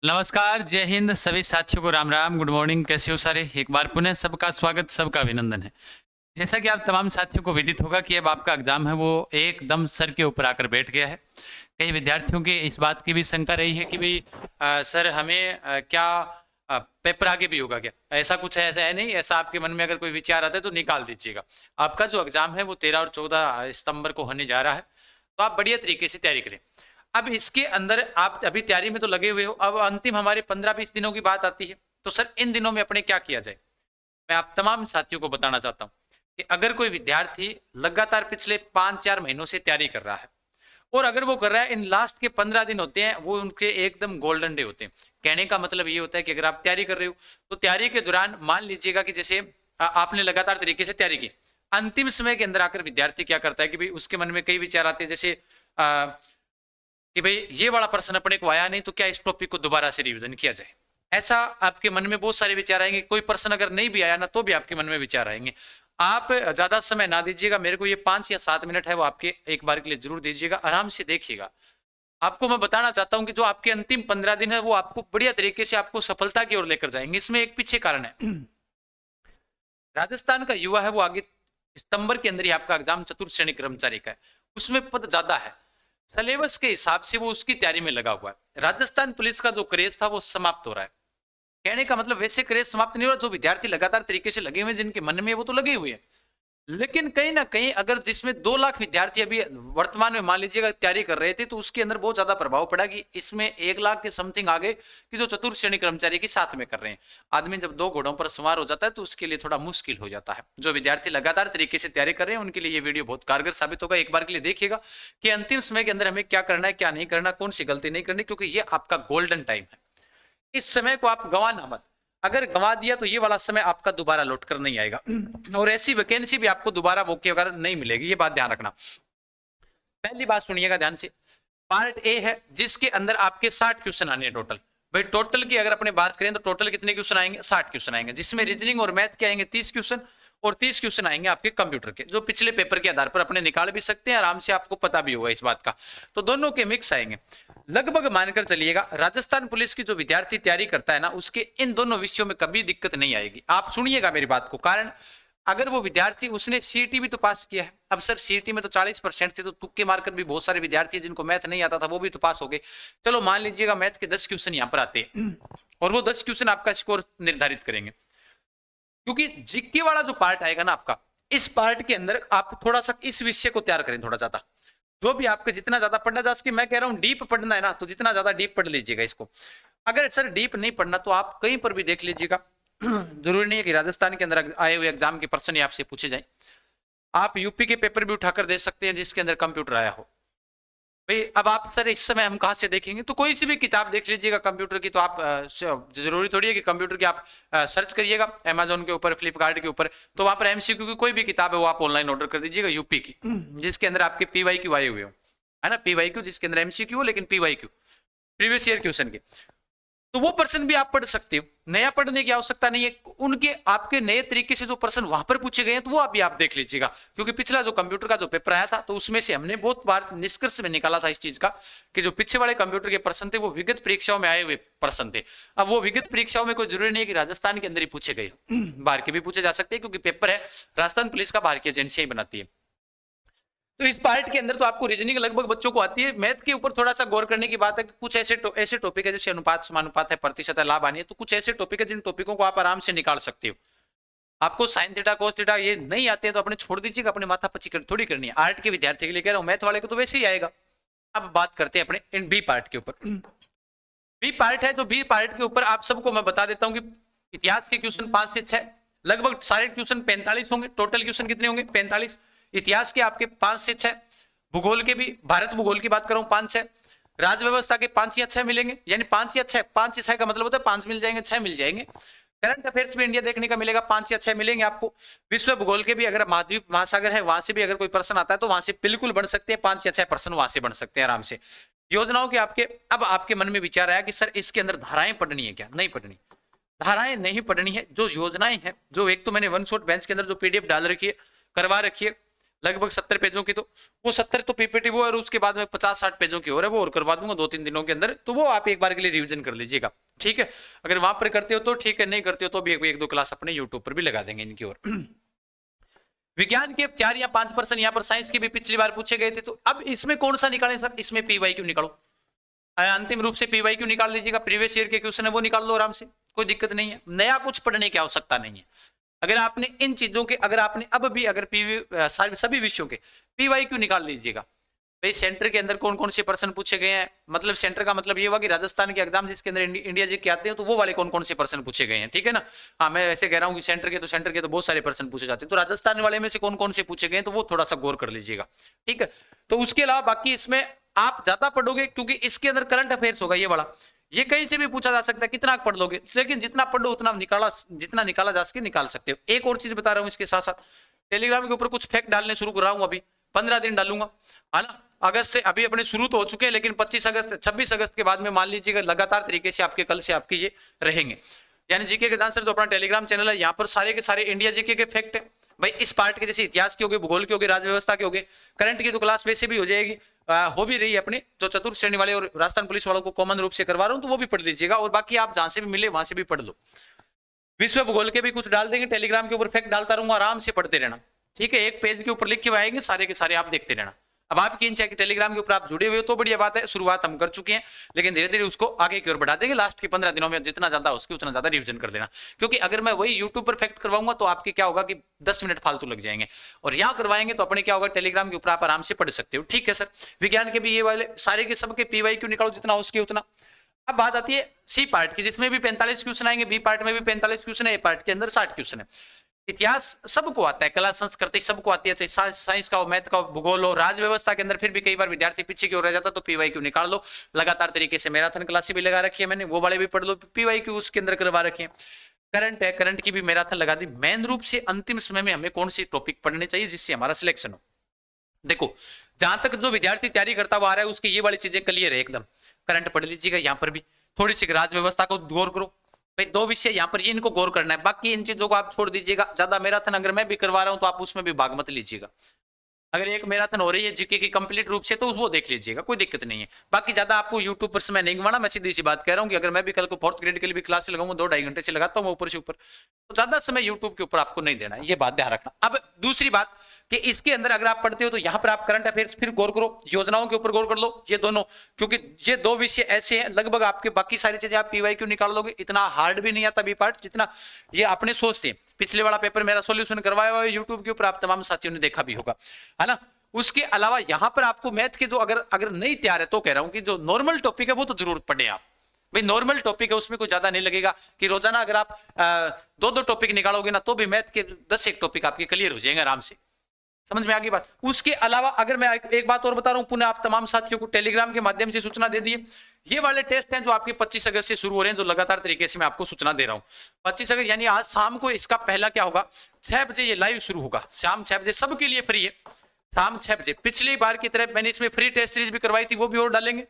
नमस्कार, जय हिंद सभी साथियों को राम राम, गुड मॉर्निंग। कैसे हो सारे? एक बार पुनः सबका स्वागत, सबका अभिनंदन है। जैसा कि आप तमाम साथियों को विदित होगा कि अब आपका एग्जाम है वो एकदम सर के ऊपर आकर बैठ गया है। कई विद्यार्थियों के इस बात की भी शंका रही है कि भाई सर हमें क्या पेपर आगे भी होगा क्या? ऐसा कुछ है, ऐसा है नहीं। ऐसा आपके मन में अगर कोई विचार आता है तो निकाल दीजिएगा। आपका जो एग्जाम है वो 13 और 14 सितंबर को होने जा रहा है, तो आप बढ़िया तरीके से तैयारी करें। अब इसके अंदर आप अभी तैयारी में तो लगे हुए हो, अब अंतिम हमारे 15-20 दिनों की बात आती है, तो सर इन दिनों में अपने क्या किया जाए? मैं आप तमाम साथियों को बताना चाहता हूं कि अगर कोई विद्यार्थी लगातार पिछले 5-4 महीनों से तैयारी कर रहा है और अगर वो कर रहा है, इन लास्ट के 15 दिन होते हैं वो उनके एकदम गोल्डन डे होते हैं। कहने का मतलब ये होता है कि अगर आप तैयारी कर रहे हो तो तैयारी के दौरान मान लीजिएगा कि जैसे आपने लगातार तरीके से तैयारी की, अंतिम समय के अंदर आकर विद्यार्थी क्या करता है कि भाई उसके मन में कई विचार आते हैं, जैसे कि भाई ये वाला प्रश्न अपने को आया नहीं तो क्या इस टॉपिक को दोबारा से रिवीजन किया जाए। ऐसा आपके मन में बहुत सारे विचार आएंगे। कोई प्रश्न अगर नहीं भी आया ना तो भी आपके मन में विचार आएंगे। आप ज्यादा समय ना दीजिएगा, मेरे को ये 5 या 7 मिनट है वो आपके एक बार के लिए जरूर दीजिएगा, आराम से देखिएगा। आपको मैं बताना चाहता हूं कि जो आपके अंतिम 15 दिन है वो आपको बढ़िया तरीके से आपको सफलता की ओर लेकर जाएंगे। इसमें एक पीछे कारण है। राजस्थान का युवा है वो आगे सितंबर के अंदर ही आपका एग्जाम चतुर्थ श्रेणी कर्मचारी का है, उसमें पद ज्यादा है। सिलेबस के हिसाब से वो उसकी तैयारी में लगा हुआ है। राजस्थान पुलिस का जो क्रेज था वो समाप्त हो रहा है। कहने का मतलब वैसे क्रेज समाप्त नहीं हो रहा, जो विद्यार्थी लगातार तरीके से लगे हुए हैं जिनके मन में वो तो लगे हुए हैं, लेकिन कहीं ना कहीं अगर जिसमें 2 लाख विद्यार्थी अभी वर्तमान में मान लीजिएगा तैयारी कर रहे थे, तो उसके अंदर बहुत ज्यादा प्रभाव पड़ा कि इसमें 1 लाख के समथिंग आगे कि जो चतुर्थ श्रेणी कर्मचारी के साथ में कर रहे हैं। आदमी जब 2 घोड़ों पर सवार हो जाता है तो उसके लिए थोड़ा मुश्किल हो जाता है। जो विद्यार्थी लगातार तरीके से तैयारी कर रहे हैं उनके लिए ये वीडियो बहुत कारगर साबित होगा। एक बार के लिए देखिएगा कि अंतिम समय के अंदर हमें क्या करना है, क्या नहीं करना, कौन सी गलती नहीं करनी, क्योंकि ये आपका गोल्डन टाइम है। इस समय को आप गंवाना मत। अगर गंवा दिया तो ये वाला समय आपका दोबारा लौट कर नहीं आएगा और ऐसी वैकेंसी भी आपको दोबारा मौके वगैरह नहीं मिलेगी, ये बात ध्यान रखना। पहली बात सुनिएगा ध्यान से। पार्ट ए है जिसके अंदर आपके 60 क्वेश्चन आने हैं टोटल। भाई टोटल की अगर अपने बात करें तो टोटल कितने क्वेश्चन आएंगे? 60 क्वेश्चन आएंगे, जिसमें रीजनिंग और मैथ के आएंगे 30 क्वेश्चन और 30 क्वेश्चन आएंगे आपके कंप्यूटर के, जो पिछले पेपर के आधार पर अपने निकाल भी सकते हैं, आराम से आपको पता भी होगा इस बात का। तो दोनों के मिक्स आएंगे। लगभग मानकर चलिएगा राजस्थान पुलिस की जो विद्यार्थी तैयारी करता है ना, उसके इन दोनों विषयों में कभी दिक्कत नहीं आएगी। आप सुनिएगा मेरी बात को। कारण अगर वो विद्यार्थी उसने सीईटी भी तो पास किया है। अब सर सीईटी में तो 40% थे, तो तुक्के मारकर भी बहुत सारे विद्यार्थी जिनको मैथ नहीं आता था वो भी तो पास हो गए। चलो मान लीजिएगा मैथ के 10 क्वेश्चन यहाँ पर आते हैं और वो 10 क्वेश्चन आपका स्कोर निर्धारित करेंगे, क्योंकि जीके वाला जो पार्ट आएगा ना आपका, इस पार्ट के अंदर आप थोड़ा सा इस विषय को तैयार करें थोड़ा ज्यादा। जो भी आपके जितना ज्यादा पढ़ना जा सके, मैं कह रहा हूं डीप पढ़ना है ना तो जितना ज्यादा डीप पढ़ लीजिएगा इसको। अगर सर डीप नहीं पढ़ना तो आप कहीं पर भी देख लीजिएगा। जरूरी नहीं है कि राजस्थान के अंदर आए हुए एग्जाम के प्रश्न ही आपसे पूछे जाए। आप यूपी के पेपर भी उठाकर दे सकते हैं जिसके अंदर कंप्यूटर आया हो। भाई अब आप सर इस समय हम कहाँ से देखेंगे? तो कोई सी भी किताब देख लीजिएगा कंप्यूटर की। तो आप जरूरी थोड़ी है कि कंप्यूटर की आप सर्च करिएगा अमेजोन के ऊपर, फ्लिपकार्ट के ऊपर, तो वहां पर एमसीक्यू की कोई भी किताब है वो आप ऑनलाइन ऑर्डर कर दीजिएगा यूपी की, जिसके अंदर आपके पीवाईक्यू आए हुए हो, है ना, पीवाईक्यू जिसके अंदर एमसीक्यू हो लेकिन पीवाईक्यू प्रीवियस ईयर क्वेश्चन के। तो वो प्रश्न भी आप पढ़ सकते हो, नया पढ़ने की आवश्यकता नहीं है। उनके आपके नए तरीके से जो प्रश्न वहां पर पूछे गए हैं तो वो अभी आप देख लीजिएगा, क्योंकि पिछला जो कंप्यूटर का जो पेपर आया था तो उसमें से हमने बहुत बार निष्कर्ष में निकाला था इस चीज का कि जो पीछे वाले कंप्यूटर के प्रश्न थे वो विगत परीक्षाओं में आए हुए प्रश्न थे। अब वो विगत परीक्षाओं में कोई जरूरी नहीं है कि राजस्थान के अंदर ही पूछे गए, बाहर के भी पूछे जा सकते हैं, क्योंकि पेपर है राजस्थान पुलिस का, बाहर की एजेंसियां ही बनाती है। तो इस पार्ट के अंदर तो आपको रीजनिंग लगभग बच्चों को आती है। मैथ के ऊपर थोड़ा सा गौर करने की बात है कि कुछ ऐसे टॉपिक है जैसे अनुपात समानुपात है, प्रतिशत है, लाभ हानि है, तो कुछ ऐसे टॉपिक है जिन टॉपिकों को आप आराम से निकाल सकते हो। आपको साइन थीटा कोस थीटा ये नहीं आते हैं तो अपने छोड़ दीजिएगा, अपने माथा पच्ची थोड़ी करनी है। आर्ट के विद्यार्थी के लिए कह रहा हूँ, मैथ वाले को तो वैसे ही आएगा। अब बात करते हैं अपने इन बी पार्ट के ऊपर। बी पार्ट है, तो बी पार्ट के ऊपर आप सबको मैं बता देता हूँ कि इतिहास के क्वेश्चन 5 से 6, लगभग सारे क्वेश्चन 45 होंगे। टोटल क्वेश्चन कितने होंगे? 45। इतिहास के आपके 5 से 6, भूगोल के भी, भारत भूगोल की बात करूं 5-6, राज्य व्यवस्था के 5 या 6 मिलेंगे, यानी 5 या 6, 5 या 6 का मतलब होता है 5 मिल जाएंगे, 6 मिल जाएंगे। करंट अफेयर्स में इंडिया देखने का मिलेगा, 5 या 6 मिलेंगे आपको। विश्व भूगोल के भी अगर महाद्वीप महासागर है वहां से भी अगर कोई प्रश्न आता है तो वहां से बिल्कुल बन सकते हैं, 5 या 6 प्रश्न वहां से बन सकते हैं आराम से। योजनाओं के आपके, अब आपके मन में विचार आया कि सर इसके अंदर धाराएं पढ़नी है क्या? नहीं पढ़नी, धाराएं नहीं पढ़नी है। जो योजनाएं हैं, जो एक तो मैंने वन शॉट बेंच के अंदर जो पीडीएफ डाल रखी है, करवा रखी है, लगभग 70 पेजों की, तो वो 70 तो पीपीटी वो, और उसके बाद में 50-60 पेजों की और है, वो और करवा दूंगा 2-3 दिनों के अंदर, तो वो आप एक बार के लिए रिवीजन कर लीजिएगा, ठीक है। अगर वहां पर करते हो तो ठीक है, नहीं करते हो तो भी एक दो क्लास अपने यूट्यूब पर भी लगा देंगे इनकी ओर। विज्ञान के 4 या 5% यहाँ पर साइंस के भी पिछली बार पूछे गए थे, तो अब इसमें कौन सा निकालें सर? इसमें पीवाई क्यों निकालो, अंतिम रूप से पीवाई क्यों निकाल लीजिएगा, प्रीवियस ईयर के क्वेश्चन है वो निकाल लो आराम से, कोई दिक्कत नहीं है, नया कुछ पढ़ने की आवश्यकता नहीं है। अगर आपने इन चीजों के, अगर आपने अब भी अगर सभी विषयों के पीवाई क्यों निकाल लीजिएगा भाई, सेंटर के अंदर कौन कौन से पर्सन पूछे गए हैं, मतलब सेंटर का मतलब ये हुआ कि राजस्थान के एग्जाम जिसके अंदर इंडिया जी के आते हैं, तो वो वाले कौन कौन से पर्सन पूछे गए हैं, ठीक है ना। हाँ, मैं ऐसे कह रहा हूँ कि सेंटर के तो बहुत सारे पर्सन पूछे जाते हैं, तो राजस्थान वाले में से कौन कौन से पूछे गए हैं, तो वो थोड़ा सा गौर कर लीजिएगा, ठीक है। तो उसके अलावा बाकी इसमें आप ज्यादा पढ़ोगे, क्योंकि इसके अंदर करंट अफेयर्स होगा ये वाला, ये कहीं से भी पूछा जा सकता है, कितना पढ़ लोगे, लेकिन जितना पढ़ो उतना जितना निकाला जा सके निकाल सकते हो। एक और चीज बता रहा हूँ इसके साथ साथ, टेलीग्राम के ऊपर कुछ फैक्ट डालने शुरू कर रहा हूँ, अभी 15 दिन डालूंगा, है ना। अगस्त से अभी अपने शुरू तो हो चुके हैं, लेकिन 26 अगस्त के बाद में मान लीजिएगा लगातार तरीके से आपके कल से आपके ये रहेंगे, यानी जीके के आंसर जो अपना टेलीग्राम चैनल है, यहाँ पर सारे के सारे इंडिया जीके के फैक्ट है भाई, इस पार्ट के, जैसे इतिहास के हो गए, भूगोल के हो गए, राज्य व्यवस्था के हो गए, करंट की तो क्लास वैसे भी हो जाएगी, हो भी रही है अपने जो चतुर्थ श्रेणी वाले और राजस्थान पुलिस वालों को कॉमन रूप से करवा रहा हूँ, तो वो भी पढ़ लीजिएगा, और बाकी आप जहां से भी मिले वहां से भी पढ़ लो। विश्व भूगोल के भी कुछ डाल देंगे, टेलीग्राम के ऊपर फैक्ट डालता रहूंगा, आराम से पढ़ते रहना, ठीक है। एक पेज के ऊपर लिख के आएंगे सारे के सारे, आप देखते रहना। अब आपकी इच्छा है कि टेलीग्राम के ऊपर आप जुड़े हुए हो तो बढ़िया बात है, शुरुआत हम कर चुके हैं, लेकिन धीरे धीरे उसको आगे की ओर बढ़ा देंगे। लास्ट के 15 दिनों में जितना ज्यादा उसकी उतना ज्यादा रिवीजन कर लेना, क्योंकि अगर मैं वही यूट्यूब पर फैक्ट करवाऊंगा तो आपके क्या होगा कि 10 मिनट फालतू लग जाएंगे, और यहाँ करवाएंगे तो अपने क्या होगा, टेलीग्राम के ऊपर आप आराम से पढ़ सकते हो, ठीक है सर। विज्ञान के भी ये वाले सारे के सबके पीवाई क्यों निकालो जितना हो सके उतना। अब बात आती है सी पार्ट की, जिसमें भी 45 क्वेश्चन आएंगे, बी पार्ट में भी 45 क्वेश्चन है, ए पार्ट के अंदर 60 क्वेश्चन है। इतिहास सबको आता है, कला संस्कृति सबको आती है, चाहे साइंस का हो, मैथ का हो, भूगोल हो, राज्य व्यवस्था के अंदर फिर भी कई बार विद्यार्थी पीछे की ओर रह जाता, तो पीवाई क्यू निकाल लो। लगातार तरीके से मैराथन क्लास भी लगा रखी है मैंने, वो वाले भी पढ़ लो, पीवाई क्यू उसके अंदर करवा रखे हैं। करंट है, करंट की भी मैराथन लगा दी। मेन रूप से अंतिम समय में हमें कौन सी टॉपिक पढ़ने चाहिए जिससे हमारा सिलेक्शन हो। देखो, जहां तक जो विद्यार्थी तैयारी करता हुआ आ रहा है उसकी ये वाली चीजें क्लियर है एकदम, करंट पढ़ लीजिएगा। यहाँ पर भी थोड़ी सी राज्य व्यवस्था को गौर करो भाई, 2 विषय यहाँ पर ये इनको गौर करना है, बाकी इन चीजों को आप छोड़ दीजिएगा। ज्यादा मैराथन अगर मैं भी करवा रहा हूं तो आप उसमें भी भाग मत लीजिएगा। अगर एक मैराथन हो रही है जीके की कंप्लीट रूप से, तो वो देख लीजिएगा, कोई दिक्कत नहीं है। बाकी ज्यादा आपको यूट्यूब पर समय नहीं गंवाना। मैं सीधी सी बात कह रहा हूँ कि अगर मैं भी कल को 4th ग्रेड के लिए भी क्लास लगाऊंगा, 2-2.5 घंटे से लगाता हूँ ऊपर से ऊपर, तो ज्यादा समय यूट्यूब के ऊपर आपको नहीं देना है, ये बात ध्यान रखना। अब दूसरी बात कि इसके अंदर अगर आप पढ़ते हो तो यहाँ पर आप करंट अफेयर्स फिर गौर करो, योजनाओं के ऊपर गौर कर लो, ये दोनों, क्योंकि ये 2 विषय ऐसे हैं लगभग आपके बाकी सारी चीजें आप पीवाई क्यों निकाल लोगे। इतना हार्ड भी नहीं आता बी पार्ट जितना ये अपने सोचते हैं। पिछले वाला पेपर मेरा सोल्यूशन करवाया हुआ है यूट्यूब के ऊपर, आप तमाम साथियों ने देखा भी होगा, है ना। उसके अलावा यहां पर आपको मैथ के जो अगर नहीं तैयार है तो कह रहा हूं कि जो नॉर्मल टॉपिक है वो तो जरूर पढ़े आप भाई। नॉर्मल टॉपिक है, उसमें कोई ज्यादा नहीं लगेगा कि रोजाना अगर आप 2-2 टॉपिक निकालोगे ना, तो भी मैथ के 10 टॉपिक आपके क्लियर हो जाएंगे आराम से। समझ में आ गई बात। उसके अलावा अगर मैं एक बात और बता रहा हूं, पुनः आप तमाम साथियों को टेलीग्राम के माध्यम से सूचना दे दिए, ये वाले टेस्ट हैं जो आपके 25 अगस्त से शुरू हो रहे हैं, जो लगातार तरीके से मैं आपको सूचना दे रहा हूं। 25 अगस्त यानी आज शाम को इसका पहला क्या होगा, 6 बजे ये लाइव शुरू होगा, शाम 6 बजे सबके लिए फ्री है, शाम 6 बजे। पिछली बार की तरह मैंने इसमें फ्री टेस्ट सीरीज भी करवाई थी, वो भी और डालेंगे,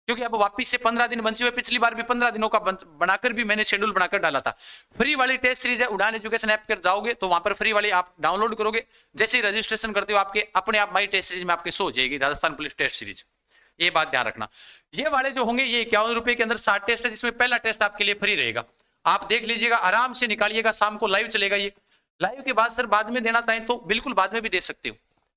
क्योंकि अब वापिस से 15 दिन बचे हुए, पिछली बार भी 15 दिनों का बनाकर भी मैंने शेड्यूल बनाकर डाला था। फ्री वाली टेस्ट सीरीज है, उड़ान एजुकेशन ऐप पर जाओगे तो वहां पर फ्री वाली आप डाउनलोड करोगे, जैसे ही रजिस्ट्रेशन करते हो आपके अपने आप माई टेस्ट सीरीज में आपके शो हो जाएगी राजस्थान पुलिस टेस्ट सीरीज। ये बात ध्यान रखना। ये वाले जो होंगे ये 51 रुपए के अंदर 60 टेस्ट है, जिसमें पहला टेस्ट आपके लिए फ्री रहेगा, आप देख लीजिएगा, आराम से निकालिएगा। शाम को लाइव चलेगा, ये लाइव के बाद सर बाद में देना चाहें तो बिल्कुल बाद में भी दे सकते हो,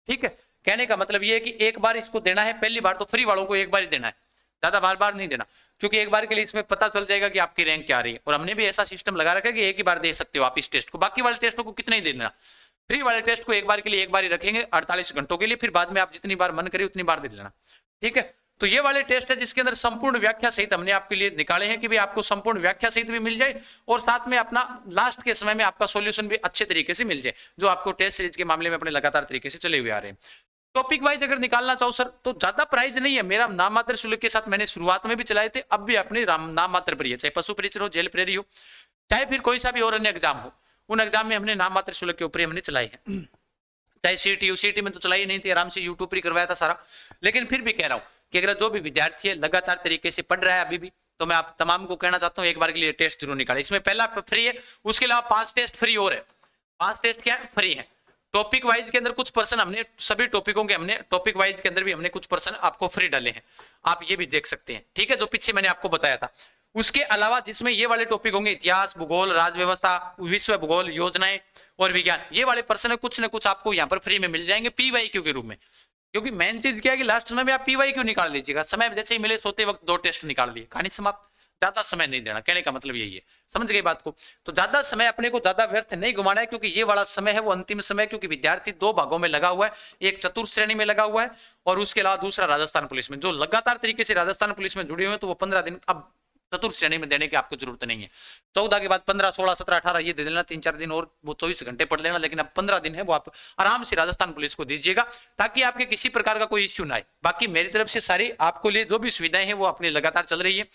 ठीक है। कहने का मतलब ये है कि एक बार इसको देना है, पहली बार तो फ्री वालों को एक बार ही देना है, ज्यादा बार बार नहीं देना, क्योंकि एक बार के लिए इसमें पता चल जाएगा कि आपकी रैंक क्या आ रही है। और हमने भी ऐसा सिस्टम लगा रखा है कि एक ही बार दे सकते हो आप इस टेस्ट को, बाकी वाले टेस्टों को कितना ही देना। फ्री वाले टेस्ट को एक बार के लिए एक बार ही रखेंगे 48 घंटों के लिए, फिर बाद में आप जितनी बार मन करे उतनी बार दे लेना, ठीक है। तो ये वाले टेस्ट है जिसके अंदर संपूर्ण व्याख्या सहित हमने आपके लिए निकाले हैं कि भाई आपको संपूर्ण व्याख्या सहित भी मिल जाए और साथ में अपना लास्ट के समय में आपका सॉल्यूशन भी अच्छे तरीके से मिल जाए, जो आपको टेस्ट सीरीज के मामले में अपने लगातार तरीके से चले हुए आ रहे हैं। टॉपिक वाइज अगर निकालना चाहो सर तो ज्यादा प्राइस नहीं है, मेरा नाम मात्र शुल्क के साथ मैंने शुरुआत में भी चलाए थे, अब भी अपने नाम मात्र पर ही है, चाहे पशु परिचर हो, जेल प्रेरी हो, चाहे फिर कोई सा भी और अन्य एग्जाम हो, उन एग्जाम में हमने नाम मात्र शुल्क के ऊपर हमने चलाए हैं। चाहे सीटी में तो चलाई नहीं थी, आराम से यूट्यूब पर ही करवाया था सारा। लेकिन फिर भी कह रहा हूँ कि अगर जो भी विद्यार्थी है लगातार तरीके से पढ़ रहा है अभी भी, तो मैं आप तमाम को कहना चाहता हूँ एक बार के लिए टेस्ट जरूर निकाले। इसमें पहला फ्री है, उसके अलावा 5 टेस्ट फ्री और है, 5 टेस्ट क्या है, फ्री है। टॉपिक वाइज के अंदर कुछ पर्सन हमने सभी टॉपिकों के हमने टॉपिक वाइज के अंदर भी हमने कुछ पर्सन आपको फ्री डाले हैं, आप ये भी देख सकते हैं, ठीक है, जो पीछे मैंने आपको बताया था। उसके अलावा जिसमें ये वाले टॉपिक होंगे इतिहास, भूगोल, राज्य व्यवस्था, विश्व भूगोल, योजनाएं और विज्ञान, ये वाले पर्सन कुछ ना कुछ आपको यहाँ पर फ्री में मिल जाएंगे पीवाईक्यू के रूप में। क्योंकि मेन चीज क्या है कि लास्ट समय में आप पीवाईक्यू निकाल लीजिएगा, समय जैसे ही मिले सोते वक्त 2 टेस्ट निकाल लिए, कहानी समाप्त। ज्यादा समय नहीं देना, कहने का मतलब यही है, समझ गए बात को। तो ज्यादा समय अपने को ज्यादा व्यर्थ नहीं घुमाना है, क्योंकि ये वाला समय है वो अंतिम समय, क्योंकि विद्यार्थी 2 भागों में लगा हुआ है, एक चतुर्थ श्रेणी में लगा हुआ है और उसके अलावा दूसरा राजस्थान पुलिस में। जो लगातार तरीके से राजस्थान पुलिस में जुड़े हुए हैं तो वो 15 दिन अब चतुर्थ श्रेणी में देने की आपको जरूरत नहीं है। 14 के बाद 15, 16, 17, 18 ये दे देना, 3-4 दिन और वो 24 घंटे पढ़ लेना, लेकिन अब 15 दिन है वो आप आराम से राजस्थान पुलिस को दीजिएगा, ताकि आपके किसी प्रकार का कोई इश्यू ना आए। बाकी मेरी तरफ से सारी आपको लिए जो भी सुविधाएं हैं वो अपनी लगातार चल रही है।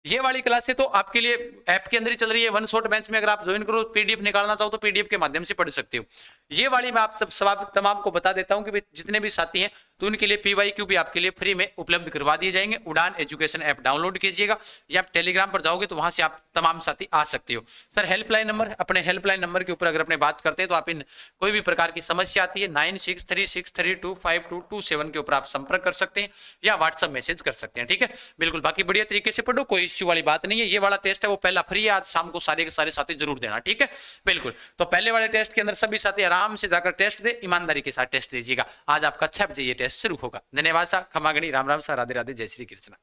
ये वाली क्लासें तो आपके लिए ऐप के अंदर ही चल रही है, वन शॉट बेंच में अगर आप ज्वाइन करो, पीडीएफ निकालना चाहो तो पीडीएफ के माध्यम से पढ़ सकते हो। ये वाली मैं आप सब तमाम को बता देता हूं कि जितने भी साथी हैं तो उनके लिए पीवाईक्यू भी आपके लिए फ्री में उपलब्ध करवा दिए जाएंगे। उड़ान एजुकेशन ऐप डाउनलोड कीजिएगा या आप टेलीग्राम पर जाओगे तो वहां से आप तमाम साथी आ सकते हो। सर हेल्पलाइन नंबर, अपने हेल्पलाइन नंबर के ऊपर अगर अपने बात करते हैं तो आप इन कोई भी प्रकार की समस्या आती है 9636325227 के ऊपर आप संपर्क कर सकते हैं या व्हाट्सएप मैसेज कर सकते हैं, ठीक है। बिल्कुल, बाकी बढ़िया तरीके से पढ़ो, कोई इश्यू वाली बात नहीं है। ये वाला टेस्ट है वो पहला फ्री है, आज शाम को सारे के सारे साथी जरूर देना, ठीक है। बिल्कुल, तो पहले वाले टेस्ट के अंदर सभी साथी आराम से जाकर टेस्ट दे, ईमानदारी के साथ टेस्ट दीजिएगा। आज आपका 6 बजे ये टेस्ट शुरू होगा। धन्यवाद सा, खमागणी, राम राम सा, राधे राधे, जय श्री कृष्ण।